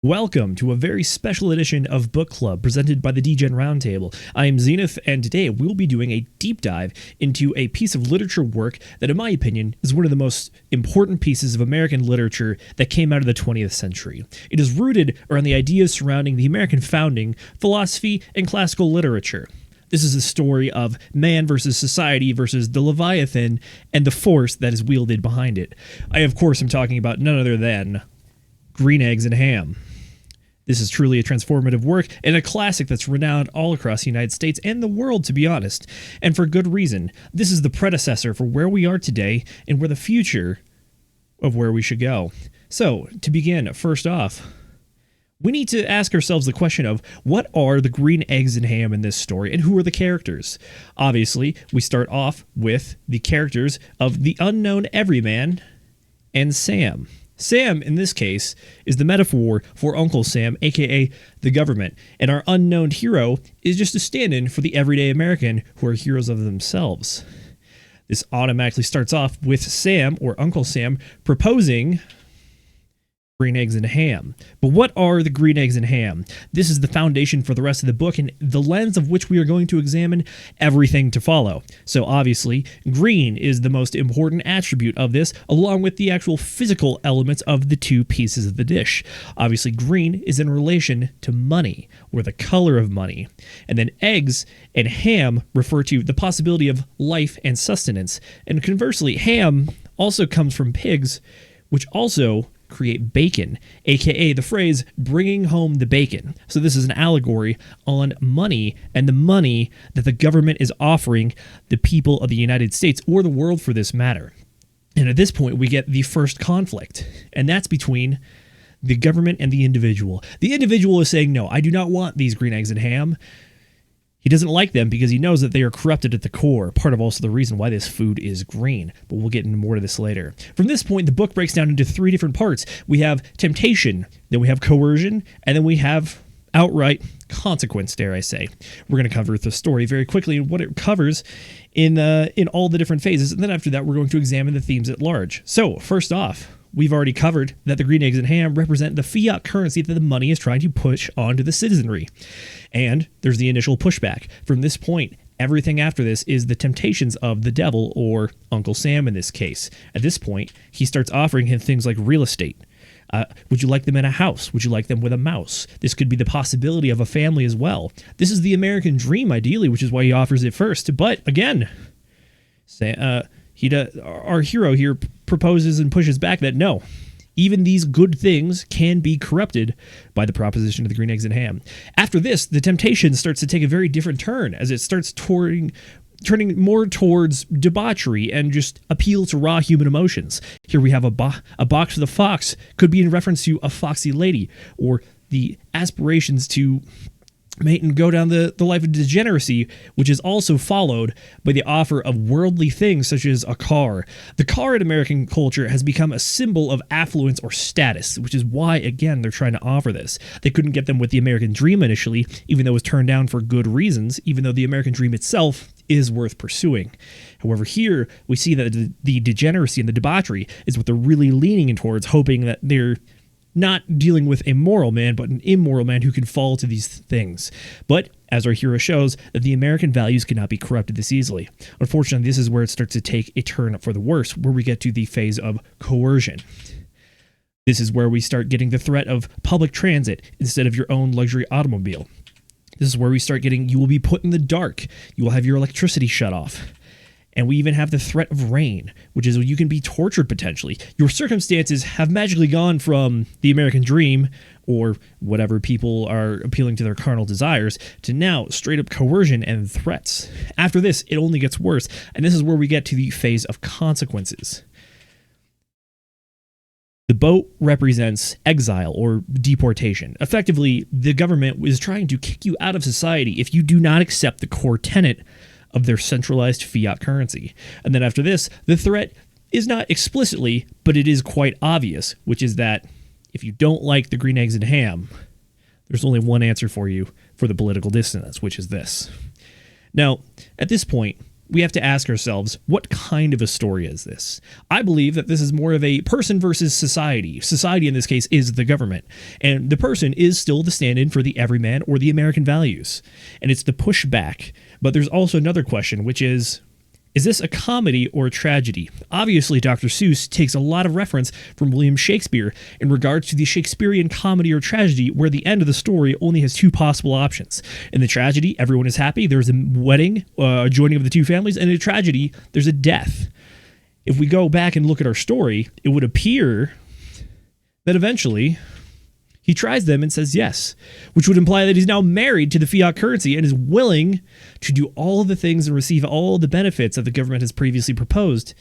Welcome to a very special edition of Book Club presented by the DGen Roundtable. I am Zenith, and today we'll be doing a deep dive into a piece of literature work that, in my opinion, is one of the most important pieces of American literature that came out of the 20th century. It is rooted around the ideas surrounding the American founding, philosophy, and classical literature. This is the story of man versus society versus the Leviathan and the force that is wielded behind it. I, of course, am talking about none other than Green Eggs and Ham. This is truly a transformative work and a classic that's renowned all across the United States and the world, to be honest. And for good reason. This is the predecessor for where we are today and where the future of where we should go. So, to begin, first off, we need to ask ourselves the question of what are the green eggs and ham in this story and who are the characters? Obviously, we start off with the characters of the unknown everyman and Sam. Sam, in this case, is the metaphor for Uncle Sam, aka the government, and our unknown hero is just a stand-in for the everyday American who are heroes of themselves. This automatically starts off with Sam, or Uncle Sam, proposing green eggs and ham. But what are the green eggs and ham? This is the foundation for the rest of the book and the lens of which we are going to examine everything to follow. So obviously, green is the most important attribute of this, along with the actual physical elements of the two pieces of the dish. Obviously, green is in relation to money, or the color of money. And then eggs and ham refer to the possibility of life and sustenance. And conversely, ham also comes from pigs, which also create bacon, aka the phrase bringing home the bacon. So this is an allegory on money and the money that the government is offering the people of the United States, or the world for this matter. And at this point we get the first conflict, and that's between the government and the individual. The individual is saying, no, I do not want these green eggs and ham. He doesn't like them because he knows that they are corrupted at the core, part of also the reason why this food is green, but we'll get into more of this later. From this point, the book breaks down into three different parts. We have temptation, then we have coercion, and then we have outright consequence, dare I say. We're going to cover the story very quickly and what it covers in all the different phases, and then after that we're going to examine the themes at large. So, first off, we've already covered that the green eggs and ham represent the fiat currency that the money is trying to push onto the citizenry. And there's the initial pushback. From this point, everything after this is the temptations of the devil, or Uncle Sam in this case. At this point, he starts offering him things like real estate. Would you like them in a house? Would you like them with a mouse? This could be the possibility of a family as well. This is the American dream, ideally, which is why he offers it first. But again, our hero here proposes and pushes back that no, even these good things can be corrupted by the proposition of the green eggs and ham. After this, the temptation starts to take a very different turn as it starts turning more towards debauchery and just appeal to raw human emotions. Here we have a box with a fox, could be in reference to a foxy lady, or the aspirations to mate and go down the life of degeneracy, which is also followed by the offer of worldly things such as a car. The car in American culture has become a symbol of affluence or status, which is why, again, they're trying to offer this. They couldn't get them with the American dream initially, even though it was turned down for good reasons, even though the American dream itself is worth pursuing. However, here we see that the degeneracy and the debauchery is what they're really leaning towards, hoping that they're not dealing with a moral man, but an immoral man who can fall to these things. But, as our hero shows, that the American values cannot be corrupted this easily. Unfortunately, this is where it starts to take a turn for the worse, where we get to the phase of coercion. This is where we start getting the threat of public transit instead of your own luxury automobile. This is where we start getting, you will be put in the dark. You will have your electricity shut off. And we even have the threat of rain, which is you can be tortured potentially. Your circumstances have magically gone from the American dream, or whatever people are appealing to their carnal desires, to now straight up coercion and threats. After this, it only gets worse, and this is where we get to the phase of consequences. The boat represents exile or deportation. Effectively, the government is trying to kick you out of society if you do not accept the core tenet of their centralized fiat currency. And then after this, the threat is not explicitly, but it is quite obvious, which is that if you don't like the green eggs and ham, there's only one answer for you for the political dissonance, which is this. Now, at this point, we have to ask ourselves, what kind of a story is this? I believe that this is more of a person versus society. Society, in this case, is the government. And the person is still the stand-in for the everyman or the American values. And it's the pushback. But there's also another question, which is this a comedy or a tragedy? Obviously, Dr. Seuss takes a lot of reference from William Shakespeare in regards to the Shakespearean comedy or tragedy, where the end of the story only has two possible options. In the tragedy, everyone is happy. There's a wedding, a joining of the two families. And in a tragedy, there's a death. If we go back and look at our story, it would appear that eventually he tries them and says yes, which would imply that he's now married to the fiat currency and is willing to do all of the things and receive all the benefits that the government has previously proposed.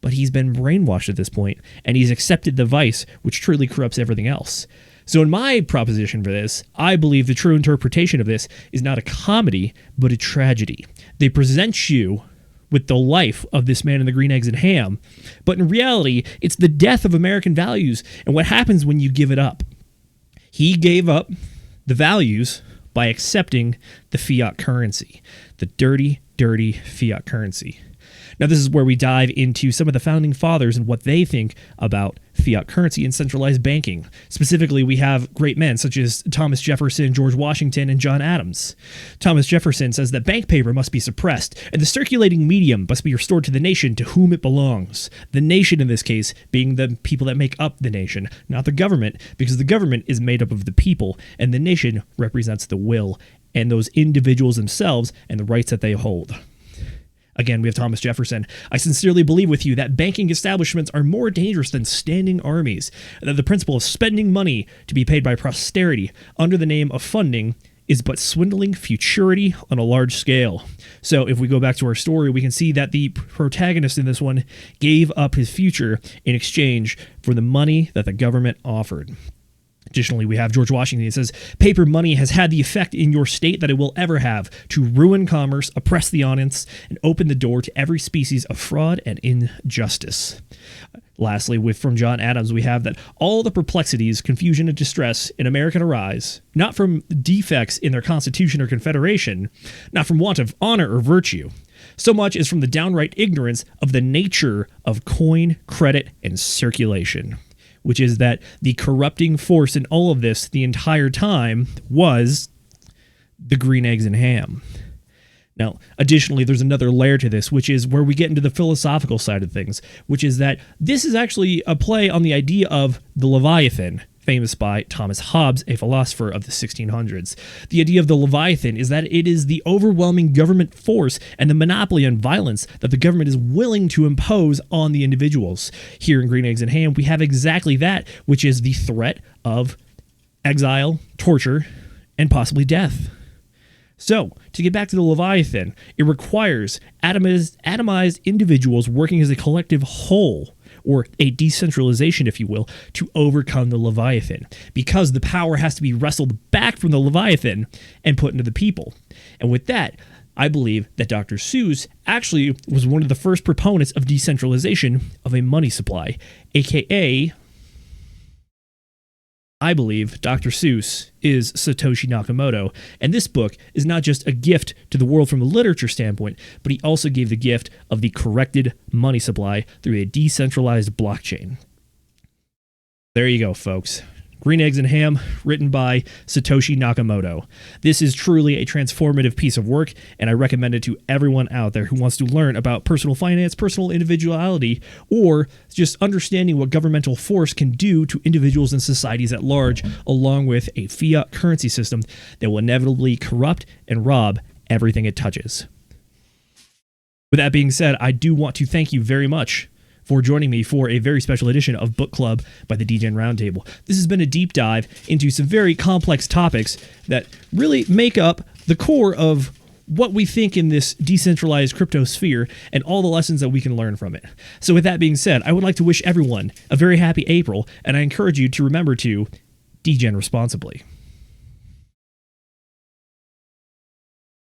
But he's been brainwashed at this point, and he's accepted the vice, which truly corrupts everything else. So in my proposition for this, I believe the true interpretation of this is not a comedy, but a tragedy. They present you with the life of this man in the green eggs and ham, but in reality, it's the death of American values and what happens when you give it up. He gave up the values by accepting the fiat currency, the dirty, dirty fiat currency. Now, this is where we dive into some of the founding fathers and what they think about fiat currency and centralized banking. Specifically, we have great men such as Thomas Jefferson, George Washington, and John Adams. Thomas Jefferson says that bank paper must be suppressed, and the circulating medium must be restored to the nation to whom it belongs. The nation, in this case, being the people that make up the nation, not the government, because the government is made up of the people, and the nation represents the will and those individuals themselves and the rights that they hold. Again, we have Thomas Jefferson. I sincerely believe with you that banking establishments are more dangerous than standing armies, and that the principle of spending money to be paid by posterity under the name of funding is but swindling futurity on a large scale. So if we go back to our story, we can see that the protagonist in this one gave up his future in exchange for the money that the government offered. Additionally, we have George Washington. He says, paper money has had the effect in your state that it will ever have to ruin commerce, oppress the honest, and open the door to every species of fraud and injustice. Lastly, from John Adams, we have that all the perplexities, confusion, and distress in America arise, not from defects in their constitution or confederation, not from want of honor or virtue, so much as from the downright ignorance of the nature of coin, credit, and circulation. Which is that the corrupting force in all of this the entire time was the green eggs and ham. Now, additionally, there's another layer to this, which is where we get into the philosophical side of things, which is that this is actually a play on the idea of the Leviathan, famous by Thomas Hobbes, a philosopher of the 1600s. The idea of the Leviathan is that it is the overwhelming government force and the monopoly on violence that the government is willing to impose on the individuals. Here in Green Eggs and Ham, we have exactly that, which is the threat of exile, torture, and possibly death. So, to get back to the Leviathan, it requires atomized individuals working as a collective whole, or a decentralization, if you will, to overcome the Leviathan, because the power has to be wrestled back from the Leviathan and put into the people. And with that, I believe that Dr. Seuss actually was one of the first proponents of decentralization of a money supply, aka, I believe Dr. Seuss is Satoshi Nakamoto, and this book is not just a gift to the world from a literature standpoint, but he also gave the gift of the corrected money supply through a decentralized blockchain. There you go, folks. Green Eggs and Ham, written by Satoshi Nakamoto. This is truly a transformative piece of work, and I recommend it to everyone out there who wants to learn about personal finance, personal individuality, or just understanding what governmental force can do to individuals and societies at large, along with a fiat currency system that will inevitably corrupt and rob everything it touches. With that being said, I do want to thank you very much for joining me for a very special edition of Book Club by the DGen Roundtable. This has been a deep dive into some very complex topics that really make up the core of what we think in this decentralized crypto sphere and all the lessons that we can learn from it. So with that being said, I would like to wish everyone a very happy April, and I encourage you to remember to DGen responsibly.